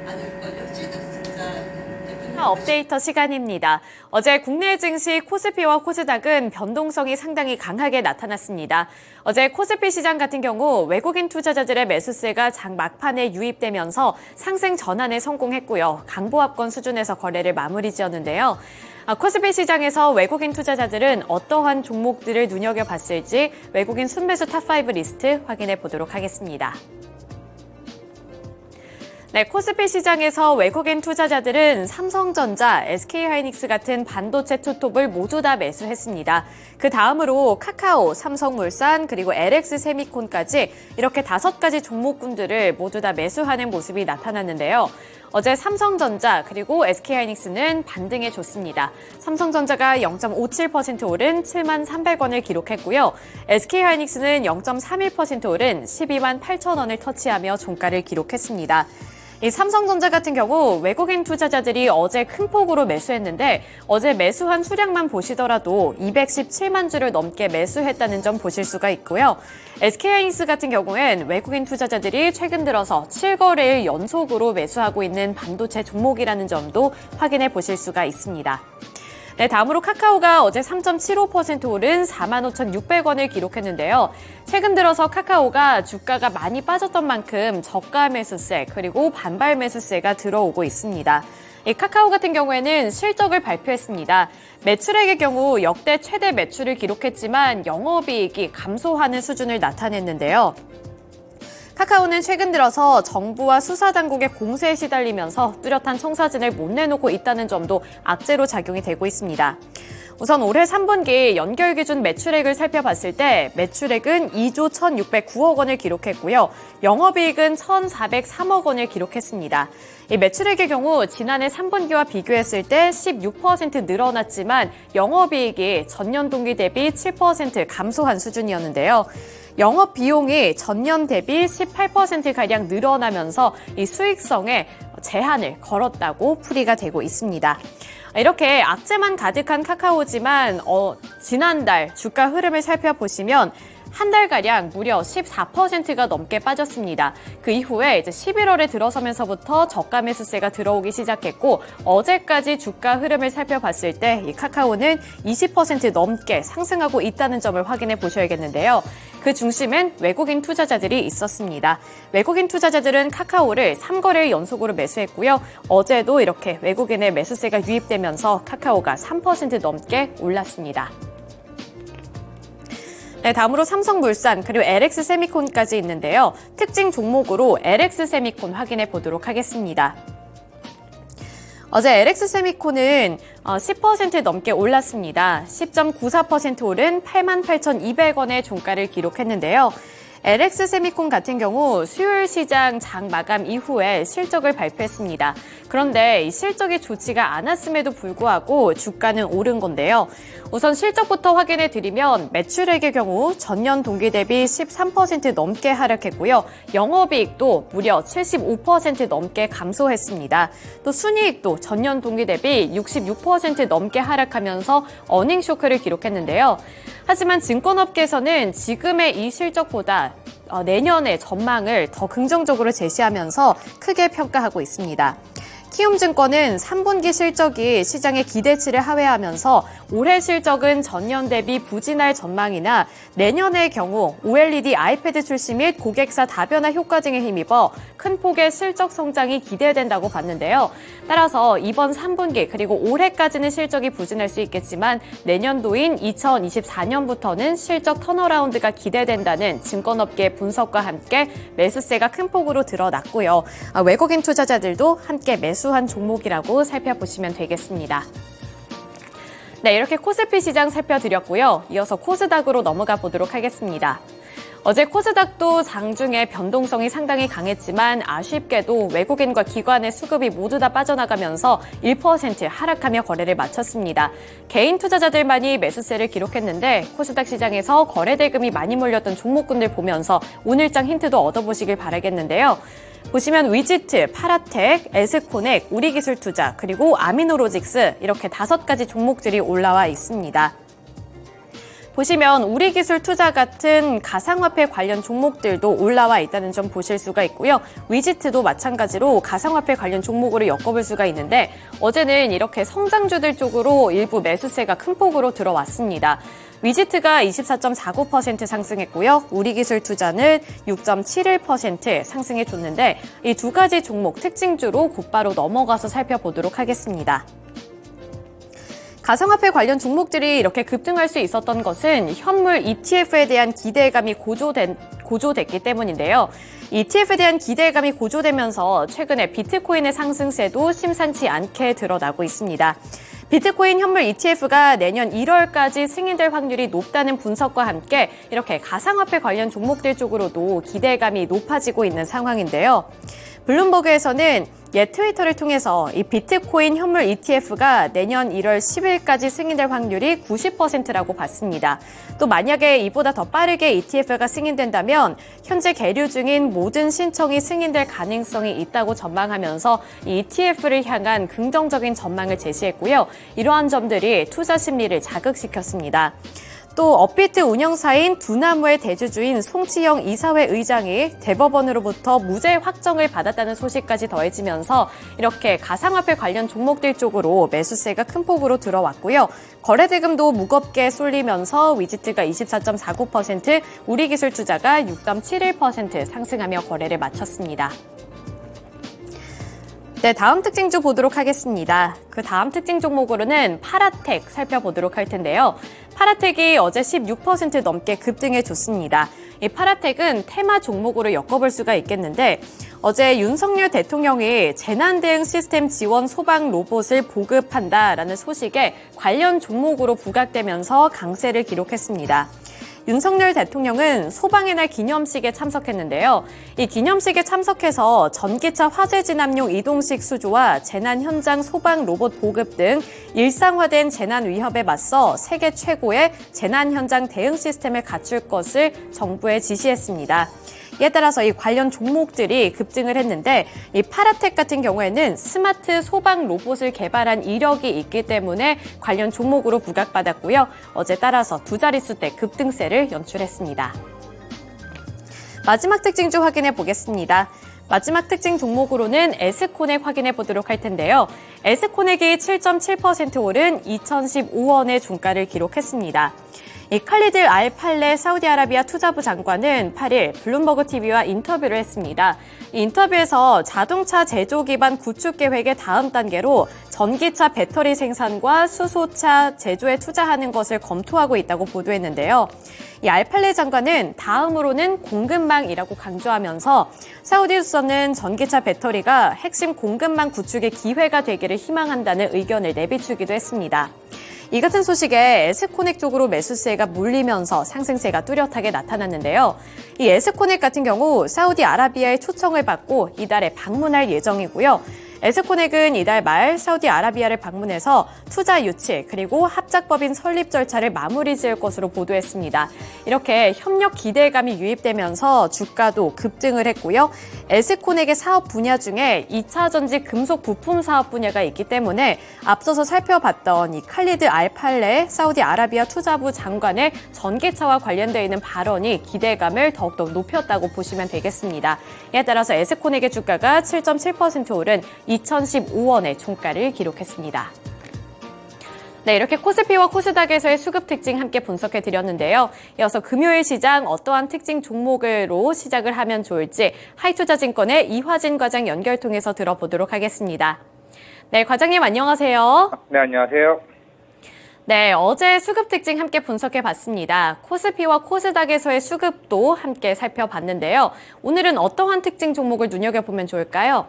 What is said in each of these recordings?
않을걸요. 진짜 업데이터 시간입니다. 어제 국내 증시 코스피와 코스닥은 변동성이 상당히 강하게 나타났습니다. 어제 코스피 시장 같은 경우 외국인 투자자들의 매수세가 장 막판에 유입되면서 상승 전환에 성공했고요. 강보합권 수준에서 거래를 마무리 지었는데요. 코스피 시장에서 외국인 투자자들은 어떠한 종목들을 눈여겨봤을지 외국인 순매수 탑5 리스트 확인해 보도록 하겠습니다. 네, 코스피 시장에서 외국인 투자자들은 삼성전자, SK하이닉스 같은 반도체 투톱을 모두 다 매수했습니다. 그 다음으로 카카오, 삼성물산, 그리고 LX세미콘까지 이렇게 5가지 종목군들을 모두 다 매수하는 모습이 나타났는데요. 어제 삼성전자 그리고 SK하이닉스는 반등해 줬습니다. 삼성전자가 0.57% 오른 7만 300원을 기록했고요. SK하이닉스는 0.31% 오른 12만 8천 원을 터치하며 종가를 기록했습니다. 이 삼성전자 같은 경우 외국인 투자자들이 어제 큰 폭으로 매수했는데 어제 매수한 수량만 보시더라도 217만 주를 넘게 매수했다는 점 보실 수가 있고요. SK하이닉스 같은 경우엔 외국인 투자자들이 최근 들어서 7거래일 연속으로 매수하고 있는 반도체 종목이라는 점도 확인해 보실 수가 있습니다. 네, 다음으로 카카오가 어제 3.75% 오른 45,600원을 기록했는데요. 최근 들어서 카카오가 주가가 많이 빠졌던 만큼 저가 매수세 그리고 반발 매수세가 들어오고 있습니다. 이 카카오 같은 경우에는 실적을 발표했습니다. 매출액의 경우 역대 최대 매출을 기록했지만 영업이익이 감소하는 수준을 나타냈는데요. 카카오는 최근 들어서 정부와 수사당국의 공세에 시달리면서 뚜렷한 청사진을 못 내놓고 있다는 점도 악재로 작용이 되고 있습니다. 우선 올해 3분기 연결 기준 매출액을 살펴봤을 때 매출액은 2조 1,609억 원을 기록했고요. 영업이익은 1,403억 원을 기록했습니다. 이 매출액의 경우 지난해 3분기와 비교했을 때 16% 늘어났지만 영업이익이 전년 동기 대비 7% 감소한 수준이었는데요. 영업 비용이 전년 대비 18%가량 늘어나면서 이 수익성에 제한을 걸었다고 풀이가 되고 있습니다. 이렇게 악재만 가득한 카카오지만 지난달 주가 흐름을 살펴보시면 한 달가량 무려 14%가 넘게 빠졌습니다. 그 이후에 이제 11월에 들어서면서부터 저가 매수세가 들어오기 시작했고 어제까지 주가 흐름을 살펴봤을 때 이 카카오는 20% 넘게 상승하고 있다는 점을 확인해 보셔야겠는데요. 그 중심엔 외국인 투자자들이 있었습니다. 외국인 투자자들은 카카오를 3거래일 연속으로 매수했고요. 어제도 이렇게 외국인의 매수세가 유입되면서 카카오가 3% 넘게 올랐습니다. 네, 다음으로 삼성물산 그리고 LX세미콘까지 있는데요. 특징 종목으로 LX세미콘 확인해 보도록 하겠습니다. 어제 LX세미콘은 10% 넘게 올랐습니다. 10.94% 오른 88,200원의 종가를 기록했는데요. LX세미콘 같은 경우 수요일 시장 장 마감 이후에 실적을 발표했습니다. 그런데 이 실적이 좋지가 않았음에도 불구하고 주가는 오른 건데요. 우선 실적부터 확인해 드리면 매출액의 경우 전년 동기 대비 13% 넘게 하락했고요. 영업이익도 무려 75% 넘게 감소했습니다. 또 순이익도 전년 동기 대비 66% 넘게 하락하면서 어닝 쇼크를 기록했는데요. 하지만 증권업계에서는 지금의 이 실적보다 내년의 전망을 더 긍정적으로 제시하면서 크게 평가하고 있습니다. 키움증권은 3분기 실적이 시장의 기대치를 하회하면서 올해 실적은 전년 대비 부진할 전망이나 내년의 경우 OLED 아이패드 출시 및 고객사 다변화 효과 등에 힘입어 큰 폭의 실적 성장이 기대된다고 봤는데요. 따라서 이번 3분기 그리고 올해까지는 실적이 부진할 수 있겠지만 내년도인 2024년부터는 실적 턴어라운드가 기대된다는 증권업계 분석과 함께 매수세가 큰 폭으로 드러났고요. 외국인 투자자들도 함께 매수한 종목이라고 살펴보시면 되겠습니다. 네, 이렇게 코스피 시장 살펴드렸고요. 이어서 코스닥으로 넘어가 보도록 하겠습니다. 어제 코스닥도 장중에 변동성이 상당히 강했지만 아쉽게도 외국인과 기관의 수급이 모두 다 빠져나가면서 1% 하락하며 거래를 마쳤습니다. 개인 투자자들만이 매수세를 기록했는데 코스닥 시장에서 거래 대금이 많이 몰렸던 종목군들 보면서 오늘장 힌트도 얻어보시길 바라겠는데요. 보시면 위지트, 파라텍, 에스코넥, 우리기술투자, 그리고 아미노로직스 이렇게 5가지 종목들이 올라와 있습니다. 보시면 우리기술투자 같은 가상화폐 관련 종목들도 올라와 있다는 점 보실 수가 있고요. 위지트도 마찬가지로 가상화폐 관련 종목으로 엮어볼 수가 있는데 어제는 이렇게 성장주들 쪽으로 일부 매수세가 큰 폭으로 들어왔습니다. 위지트가 24.49% 상승했고요. 우리기술투자는 6.71% 상승해줬는데 이 두 가지 종목 특징주로 곧바로 넘어가서 살펴보도록 하겠습니다. 가상화폐 관련 종목들이 이렇게 급등할 수 있었던 것은 현물 ETF에 대한 기대감이 고조됐기 때문인데요. ETF에 대한 기대감이 고조되면서 최근에 비트코인의 상승세도 심상치 않게 드러나고 있습니다. 비트코인 현물 ETF가 내년 1월까지 승인될 확률이 높다는 분석과 함께 이렇게 가상화폐 관련 종목들 쪽으로도 기대감이 높아지고 있는 상황인데요. 블룸버그에서는 옛 트위터를 통해서 이 비트코인 현물 ETF가 내년 1월 10일까지 승인될 확률이 90%라고 봤습니다. 또 만약에 이보다 더 빠르게 ETF가 승인된다면 현재 계류 중인 모든 신청이 승인될 가능성이 있다고 전망하면서 이 ETF를 향한 긍정적인 전망을 제시했고요. 이러한 점들이 투자 심리를 자극시켰습니다. 또 업비트 운영사인 두나무의 대주주인 송치영 이사회 의장이 대법원으로부터 무죄 확정을 받았다는 소식까지 더해지면서 이렇게 가상화폐 관련 종목들 쪽으로 매수세가 큰 폭으로 들어왔고요. 거래대금도 무겁게 쏠리면서 위지트가 24.49%, 우리기술투자가 6.71% 상승하며 거래를 마쳤습니다. 네, 다음 특징주 보도록 하겠습니다. 그 다음 특징 종목으로는 파라텍 살펴보도록 할 텐데요. 파라텍이 어제 16% 넘게 급등해줬습니다. 이 파라텍은 테마 종목으로 엮어볼 수가 있겠는데 어제 윤석열 대통령이 재난대응 시스템 지원 소방 로봇을 보급한다라는 소식에 관련 종목으로 부각되면서 강세를 기록했습니다. 윤석열 대통령은 소방의 날 기념식에 참석했는데요. 이 기념식에 참석해서 전기차 화재 진압용 이동식 수조와 재난 현장 소방 로봇 보급 등 일상화된 재난 위협에 맞서 세계 최고의 재난 현장 대응 시스템을 갖출 것을 정부에 지시했습니다. 이에 따라서 이 관련 종목들이 급등을 했는데 이 파라텍 같은 경우에는 스마트 소방 로봇을 개발한 이력이 있기 때문에 관련 종목으로 부각받았고요. 어제 따라서 두 자릿수대 급등세를 연출했습니다. 마지막 특징주 확인해 보겠습니다. 마지막 특징 종목으로는 에스코넥 확인해 보도록 할 텐데요. 에스코넥이 7.7% 오른 2015원의 종가를 기록했습니다. 이 칼리드 알 팔레 사우디아라비아 투자부 장관은 8일 블룸버그 TV와 인터뷰를 했습니다. 이 인터뷰에서 자동차 제조 기반 구축 계획의 다음 단계로 전기차 배터리 생산과 수소차 제조에 투자하는 것을 검토하고 있다고 보도했는데요. 이 알팔레 장관은 다음으로는 공급망이라고 강조하면서 사우디로서는 전기차 배터리가 핵심 공급망 구축의 기회가 되기를 희망한다는 의견을 내비추기도 했습니다. 이 같은 소식에 에스코넥 쪽으로 매수세가 몰리면서 상승세가 뚜렷하게 나타났는데요. 이 에스코넥 같은 경우 사우디아라비아의 초청을 받고 이달에 방문할 예정이고요. 에스코넥은 이달 말 사우디아라비아를 방문해서 투자 유치 그리고 합작법인 설립 절차를 마무리 지을 것으로 보도했습니다. 이렇게 협력 기대감이 유입되면서 주가도 급등을 했고요. 에스코넥의 사업 분야 중에 2차 전지 금속 부품 사업 분야가 있기 때문에 앞서서 살펴봤던 이 칼리드 알팔레 사우디아라비아 투자부 장관의 전기차와 관련되어 있는 발언이 기대감을 더욱더 높였다고 보시면 되겠습니다. 이에 따라서 에스코넥의 주가가 7.7% 오른 2015원의 종가를 기록했습니다. 네, 이렇게 코스피와 코스닥에서의 수급 특징 함께 분석해 드렸는데요. 이어서 금요일 시장 어떠한 특징 종목으로 시작을 하면 좋을지 하이투자증권의 이화진 과장 연결 통해서 들어보도록 하겠습니다. 네, 과장님 안녕하세요. 네, 안녕하세요. 네, 어제 수급 특징 함께 분석해 봤습니다. 코스피와 코스닥에서의 수급도 함께 살펴봤는데요. 오늘은 어떠한 특징 종목을 눈여겨보면 좋을까요?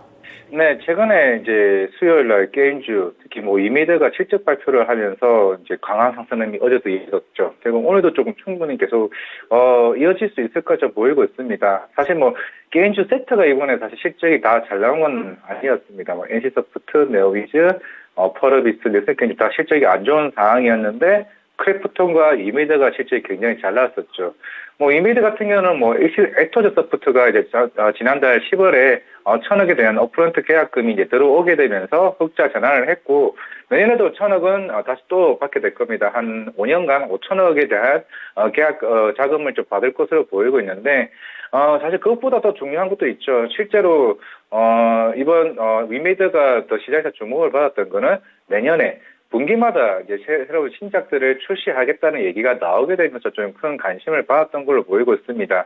네, 최근에 이제 수요일 날 게임주, 특히 이미드가 실적 발표를 하면서 이제 강한 상승이 어제도 있었죠. 결국 오늘도 조금 충분히 계속, 이어질 수 있을 것처럼 보이고 있습니다. 사실 게임주 섹터가 이번에 사실 실적이 다 잘 나온 건 아니었습니다. NC소프트, 네오비즈, 퍼러비스, 넷스케인지 다 실적이 안 좋은 상황이었는데, 크래프톤과 이메드가 실제 굉장히 잘 나왔었죠. 뭐 이메드 같은 경우는 뭐 엑토즈 소프트가 이제 지난달 10월에 1,000억에 대한 업프런트 계약금이 이제 들어오게 되면서 흑자 전환을 했고, 내년에도 1,000억은 다시 또 받게 될 겁니다. 한 5년간 5,000억에 대한 계약 자금을 좀 받을 것으로 보이고 있는데, 사실 그것보다 더 중요한 것도 있죠. 실제로 이번 위메드가 더 시장에서 주목을 받았던 거는 내년에 분기마다 이제 새로운 신작들을 출시하겠다는 얘기가 나오게 되면서 좀 큰 관심을 받았던 걸로 보이고 있습니다.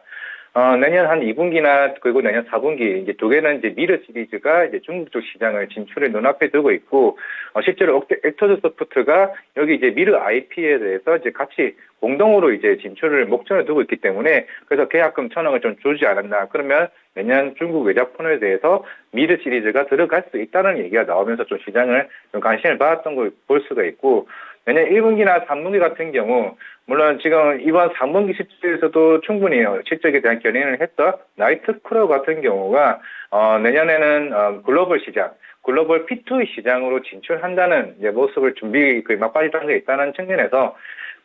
내년 한 2분기나 그리고 내년 4분기 이제 두 개는 이제 미르 시리즈가 이제 중국 쪽 시장을 진출을 눈앞에 두고 있고, 실제로 엑토즈 소프트가 여기 이제 미르 IP에 대해서 이제 같이 공동으로 이제 진출을 목전에 두고 있기 때문에, 그래서 계약금 1,000억을 좀 주지 않았나. 그러면 내년 중국 외작폰에 대해서 미르 시리즈가 들어갈 수 있다는 얘기가 나오면서 좀 시장을 좀 관심을 받았던 걸 볼 수가 있고, 내년 1분기나 3분기 같은 경우, 물론 지금 이번 3분기 실적에서도 충분히 실적에 대한 견인을 했던 나이트크루 같은 경우가 내년에는 글로벌 시장, 글로벌 P2E 시장으로 진출한다는 이제 모습을 준비 막바지 단계에 있다는 측면에서,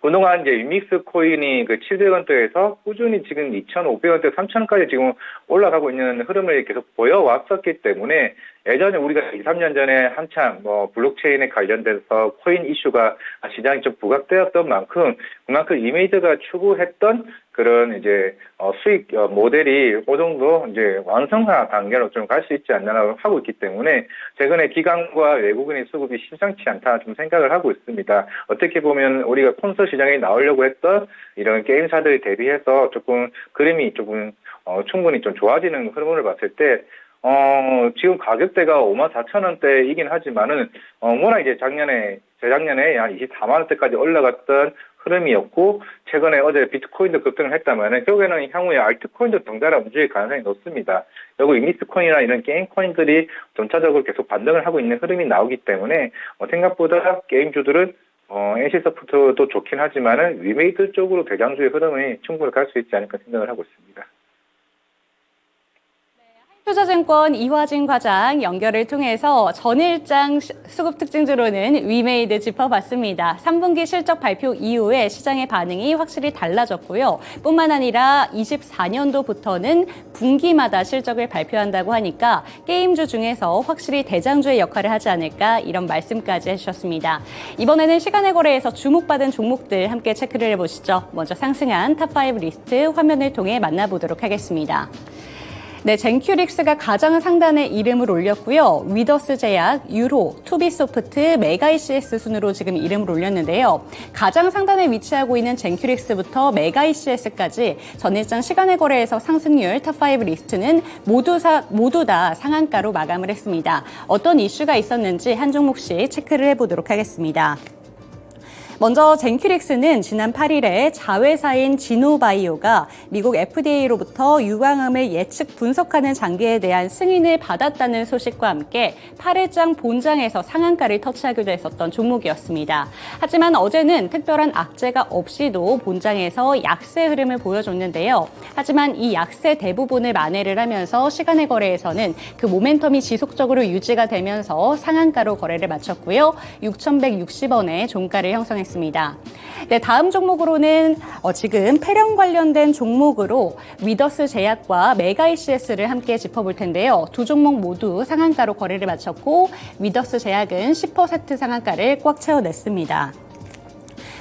그동안 이제 유믹스 코인이 그 700원대에서 꾸준히 지금 2,500원대, 3,000원까지 지금 올라가고 있는 흐름을 계속 보여왔었기 때문에, 예전에 우리가 2, 3년 전에 한참 블록체인에 관련돼서 코인 이슈가 시장이 좀 부각되었던 만큼, 그만큼 이메이저가 추구했던 그런 이제 수익 모델이 그 정도 이제 완성화 단계로 좀 갈 수 있지 않나라고 하고 있기 때문에, 최근에 기관과 외국인의 수급이 심상치 않다 좀 생각을 하고 있습니다. 어떻게 보면 우리가 콘솔 시장에 나오려고 했던 이런 게임사들에 대비해서 조금 그림이 조금 충분히 좀 좋아지는 흐름을 봤을 때, 지금 가격대가 54,000원대이긴 하지만은, 워낙 이제 재작년에 한 24만 원대까지 올라갔던 흐름이었고, 최근에 어제 비트코인도 급등을 했다면은, 결국에는 향후에 알트코인도 덩달아 움직일 가능성이 높습니다. 그리고 이미스코인이나 이런 게임코인들이 점차적으로 계속 반등을 하고 있는 흐름이 나오기 때문에, 생각보다 게임주들은 NC소프트도 좋긴 하지만은, 위메이드 쪽으로 대장주의 흐름이 충분히 갈 수 있지 않을까 생각을 하고 있습니다. 투자증권 이화진 과장 연결을 통해서 전일장 수급 특징주로는 위메이드 짚어봤습니다. 3분기 실적 발표 이후에 시장의 반응이 확실히 달라졌고요. 뿐만 아니라 24년도부터는 분기마다 실적을 발표한다고 하니까 게임주 중에서 확실히 대장주의 역할을 하지 않을까, 이런 말씀까지 해주셨습니다. 이번에는 시간의 거래에서 주목받은 종목들 함께 체크를 해보시죠. 먼저 상승한 탑5 리스트 화면을 통해 만나보도록 하겠습니다. 네, 젠큐릭스가 가장 상단에 이름을 올렸고요. 위더스 제약, 유로, 투비소프트, 메가이시스 순으로 지금 이름을 올렸는데요. 가장 상단에 위치하고 있는 젠큐릭스부터 메가이시스까지 전일장 시간의 거래에서 상승률 탑5 리스트는 모두 다 상한가로 마감을 했습니다. 어떤 이슈가 있었는지 한 종목씩 체크를 해보도록 하겠습니다. 먼저 젠큐릭스는 지난 8일에 자회사인 지노바이오가 미국 FDA로부터 유방암을 예측 분석하는 장비에 대한 승인을 받았다는 소식과 함께 8일장 본장에서 상한가를 터치하기도 했었던 종목이었습니다. 하지만 어제는 특별한 악재가 없이도 본장에서 약세 흐름을 보여줬는데요. 하지만 이 약세 대부분을 만회를 하면서 시간의 거래에서는 그 모멘텀이 지속적으로 유지가 되면서 상한가로 거래를 마쳤고요. 6,160원에 종가를 형성했습니다. 네, 다음 종목으로는 지금 폐렴 관련된 종목으로 위더스 제약과 메가이시스를 함께 짚어볼 텐데요. 두 종목 모두 상한가로 거래를 마쳤고, 위더스 제약은 10% 상한가를 꽉 채워냈습니다.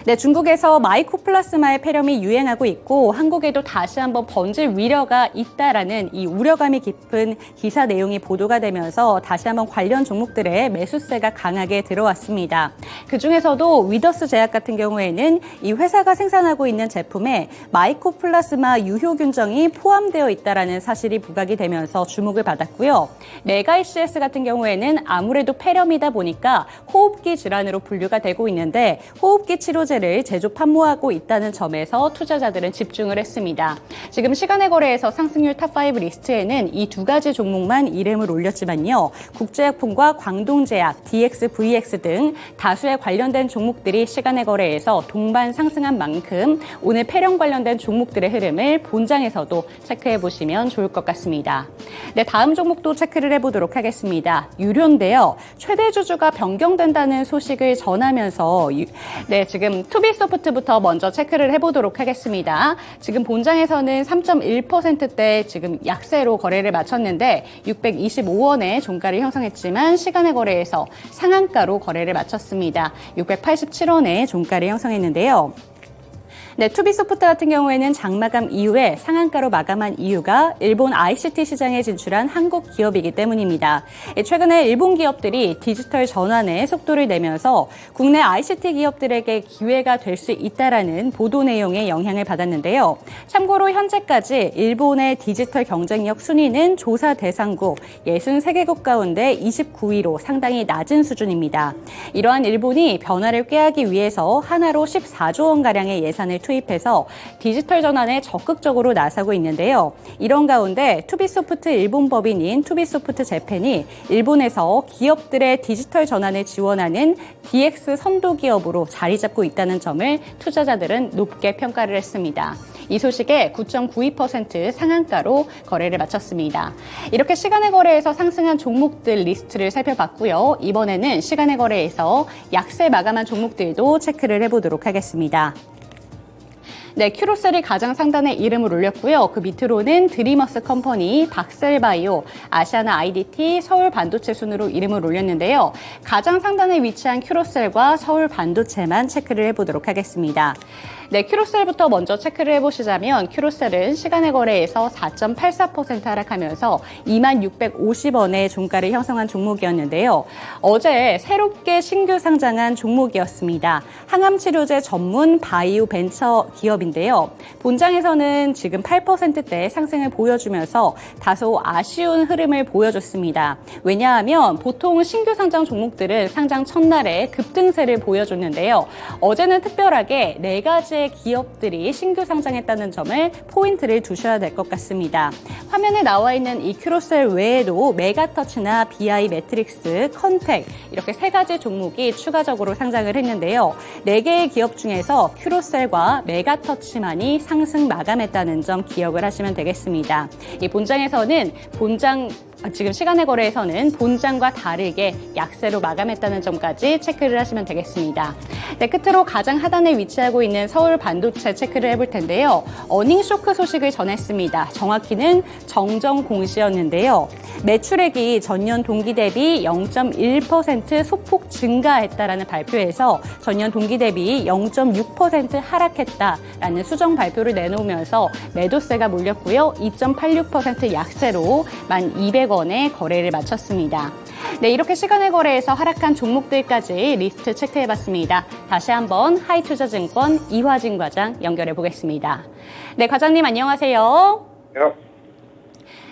네, 중국에서 마이코플라스마의 폐렴이 유행하고 있고 한국에도 다시 한번 번질 위려가 있다라는 이 우려감이 깊은 기사 내용이 보도가 되면서 다시 한번 관련 종목들의 매수세가 강하게 들어왔습니다. 그중에서도 위더스 제약 같은 경우에는 이 회사가 생산하고 있는 제품에 마이코플라스마 유효균정이 포함되어 있다라는 사실이 부각이 되면서 주목을 받았고요. 메가이시스 같은 경우에는 아무래도 폐렴이다 보니까 호흡기 질환으로 분류가 되고 있는데 호흡기 치료제 를 제조 판매하고 있다는 점에서 투자자들은 집중을 했습니다. 지금 시간의 거래에서 상승률 탑5 리스트에는 이 두 가지 종목만 이름을 올렸지만요. 국제약품과 광동제약, DXVX 등 다수의 관련된 종목들이 시간의 거래에서 동반 상승한 만큼 오늘 폐렴 관련된 종목들의 흐름을 본장에서도 체크해 보시면 좋을 것 같습니다. 네, 다음 종목도 체크를 해보도록 하겠습니다. 유료인데요. 최대 주주가 변경된다는 소식을 전하면서 지금 투비소프트부터 먼저 체크를 해보도록 하겠습니다. 지금 본장에서는 3.1%대 지금 약세로 거래를 마쳤는데 625원에 종가를 형성했지만 시간의 거래에서 상한가로 거래를 마쳤습니다. 687원에 종가를 형성했는데요. 네, 투비소프트 같은 경우에는 장마감 이후에 상한가로 마감한 이유가 일본 ICT 시장에 진출한 한국 기업이기 때문입니다. 최근에 일본 기업들이 디지털 전환에 속도를 내면서 국내 ICT 기업들에게 기회가 될 수 있다라는 보도 내용에 영향을 받았는데요. 참고로 현재까지 일본의 디지털 경쟁력 순위는 조사 대상국 63개국 가운데 29위로 상당히 낮은 수준입니다. 이러한 일본이 변화를 꾀하기 위해서 하나로 14조 원가량의 예산을 투입해서 디지털 전환에 적극적으로 나서고 있는데요. 이런 가운데 투비소프트 일본 법인인 투비소프트 재팬이 일본에서 기업들의 디지털 전환을 지원하는 DX 선도 기업으로 자리 잡고 있다는 점을 투자자들은 높게 평가를 했습니다. 이 소식에 9.92% 상한가로 거래를 마쳤습니다. 이렇게 시간의 거래에서 상승한 종목들 리스트를 살펴봤고요. 이번에는 시간의 거래에서 약세 마감한 종목들도 체크를 해보도록 하겠습니다. 네, 큐로셀이 가장 상단에 이름을 올렸고요. 그 밑으로는 드리머스 컴퍼니, 박셀바이오, 아시아나 IDT, 서울 반도체 순으로 이름을 올렸는데요. 가장 상단에 위치한 큐로셀과 서울 반도체만 체크를 해보도록 하겠습니다. 네, 큐로셀부터 먼저 체크를 해보시자면 큐로셀은 시간의 거래에서 4.84% 하락하면서 2650원의 종가를 형성한 종목이었는데요. 어제 새롭게 신규 상장한 종목이었습니다. 항암치료제 전문 바이오 벤처 기업인데요. 본장에서는 지금 8%대 상승을 보여주면서 다소 아쉬운 흐름을 보여줬습니다. 왜냐하면 보통 신규 상장 종목들은 상장 첫날에 급등세를 보여줬는데요. 어제는 특별하게 4가지의 기업들이 신규 상장했다는 점을 포인트를 두셔야 될 것 같습니다. 화면에 나와 있는 이 큐로셀 외에도 메가터치나 BI 매트릭스, 컨택 이렇게 3가지 종목이 추가적으로 상장을 했는데요. 4개의 기업 중에서 큐로셀과 메가터치만이 상승 마감했다는 점 기억을 하시면 되겠습니다. 이 본장에서는 지금 시간의 거래에서는 본장과 다르게 약세로 마감했다는 점까지 체크를 하시면 되겠습니다. 네, 끝으로 가장 하단에 위치하고 있는 서울 반도체 체크를 해볼 텐데요. 어닝 쇼크 소식을 전했습니다. 정확히는 정정 공시였는데요. 매출액이 전년 동기 대비 0.1% 소폭 증가했다라는 발표에서 전년 동기 대비 0.6% 하락했다라는 수정 발표를 내놓으면서 매도세가 몰렸고요. 2.86% 약세로 1,200원에 거래를 마쳤습니다. 네, 이렇게 시간의 거래에서 하락한 종목들까지 리스트 체크해봤습니다. 다시 한번 하이투자증권 이화진 과장 연결해 보겠습니다. 네, 과장님 안녕하세요.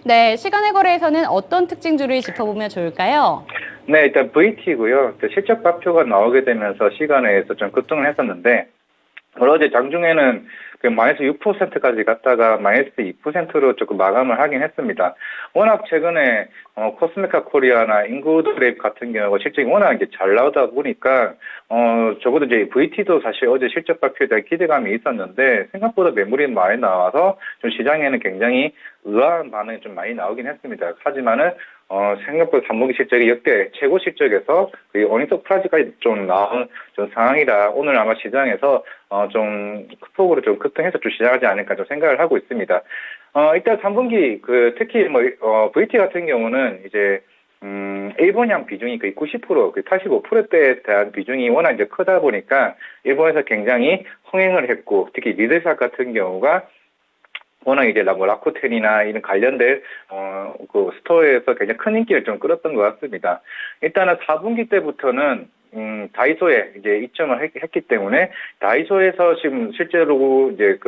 네, 시간의 거래에서는 어떤 특징주를 짚어보면 좋을까요? 네, 일단 VT고요. 실적 발표가 나오게 되면서 시간에서 좀 급등을 했었는데 어제 장중에는 마이너스 6%까지 갔다가 마이너스 2%로 조금 마감을 하긴 했습니다. 워낙 최근에 코스메카 코리아나 인구드랩 같은 경우가 실적이 워낙 이제 잘 나오다 보니까 적어도 이제 VT도 사실 어제 실적 발표에 대한 기대감이 있었는데 생각보다 매물이 많이 나와서 좀 시장에는 굉장히 의아한 반응이 좀 많이 나오긴 했습니다. 하지만은 생각보다 3분기 실적이 역대 최고 실적에서 어닝 서프라이즈까지 좀 나온 좀 상황이라 오늘 아마 시장에서 좀 폭으로 좀 급등해서 좀 시작하지 않을까 좀 생각을 하고 있습니다. 일단 3분기 특히 VT 같은 경우는 이제 일본향 비중이 거의 90%, 85%대에 대한 비중이 워낙 이제 크다 보니까 일본에서 굉장히 흥행을 했고 특히 미드샷 같은 경우가 워낙 이제 라코텐이나 이런 관련된 스토어에서 굉장히 큰 인기를 좀 끌었던 것 같습니다. 일단은 4분기 때부터는 다이소에 이제 입점을 했기 때문에 다이소에서 지금 실제로 이제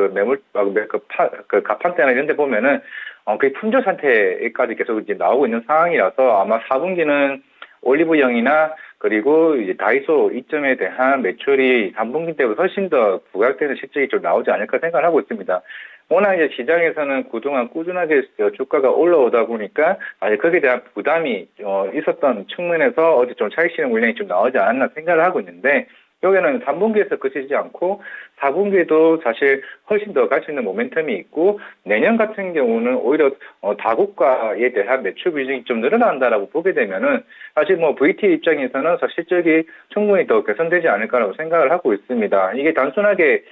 가판대나 이런 데 보면은 거의 품절 상태까지 계속 이제 나오고 있는 상황이라서 아마 4분기는 올리브영이나 그리고 이제 다이소 입점에 대한 매출이 3분기 때보다 훨씬 더 부각되는 실적이 좀 나오지 않을까 생각을 하고 있습니다. 워낙 이제 시장에서는 그동안 꾸준하게 주가가 올라오다 보니까 아직 거기에 대한 부담이 있었던 측면에서 어제 좀 차익 실현 물량이 좀 나오지 않았나 생각을 하고 있는데 여기는 3분기에서 그치지 않고 4분기에도 사실 훨씬 더 갈 수 있는 모멘텀이 있고 내년 같은 경우는 오히려 다국가에 대한 매출 비중이 좀 늘어난다라고 보게 되면은 사실 뭐 VT 입장에서는 실적이 충분히 더 개선되지 않을까라고 생각을 하고 있습니다. 이게 단순하게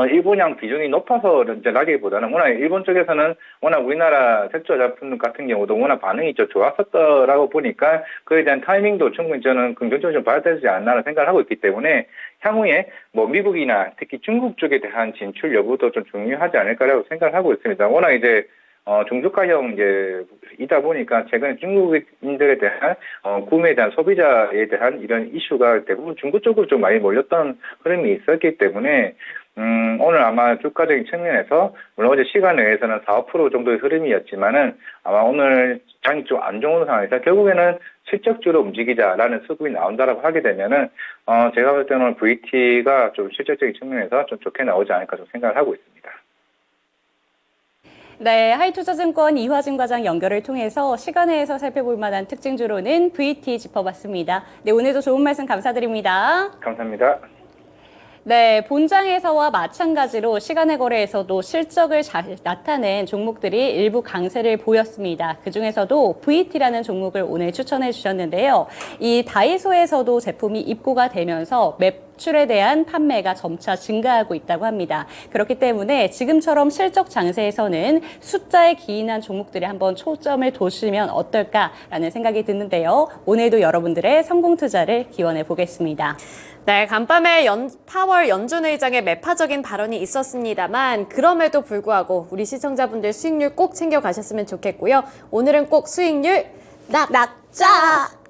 일본양 비중이 높아서라기보다는 워낙 일본 쪽에서는 워낙 우리나라 색조 제품 같은 경우도 워낙 반응이 좀 좋았었더라고 보니까 그에 대한 타이밍도 충분히 저는 긍정적으로 좀 봐야 되지 않나라는 생각을 하고 있기 때문에 향후에 뭐 미국이나 특히 중국 쪽에 대한 진출 여부도 좀 중요하지 않을까라고 생각을 하고 있습니다. 워낙 이제 중저가형 이다 보니까 최근에 중국인들에 대한 구매에 대한 소비자에 대한 이런 이슈가 대부분 중국 쪽으로 좀 많이 몰렸던 흐름이 있었기 때문에 오늘 아마 주가적인 측면에서 물론 어제 시간 내에서는 4~5% 정도의 흐름이었지만은 아마 오늘 장이 좀 안 좋은 상황에서 결국에는 실적주로 움직이자라는 수급이 나온다라고 하게 되면은 제가 볼 때는 VT가 좀 실적적인 측면에서 좀 좋게 나오지 않을까 좀 생각을 하고 있습니다. 네, 하이투자증권 이화진 과장 연결을 통해서 시간내에서 살펴볼 만한 특징주로는 VT 짚어봤습니다. 네, 오늘도 좋은 말씀 감사드립니다. 감사합니다. 네, 본장에서와 마찬가지로 시간의 거래에서도 실적을 잘 나타낸 종목들이 일부 강세를 보였습니다. 그중에서도 VT라는 종목을 오늘 추천해 주셨는데요. 이 다이소에서도 제품이 입고가 되면서 매출에 대한 판매가 점차 증가하고 있다고 합니다. 그렇기 때문에 지금처럼 실적 장세에서는 숫자에 기인한 종목들이 한번 초점을 둬주시면 어떨까라는 생각이 드는데요. 오늘도 여러분들의 성공 투자를 기원해 보겠습니다. 네, 간밤에 파월 연준 의장의 매파적인 발언이 있었습니다만 그럼에도 불구하고 우리 시청자분들 수익률 꼭 챙겨가셨으면 좋겠고요. 오늘은 꼭 수익률 낙자!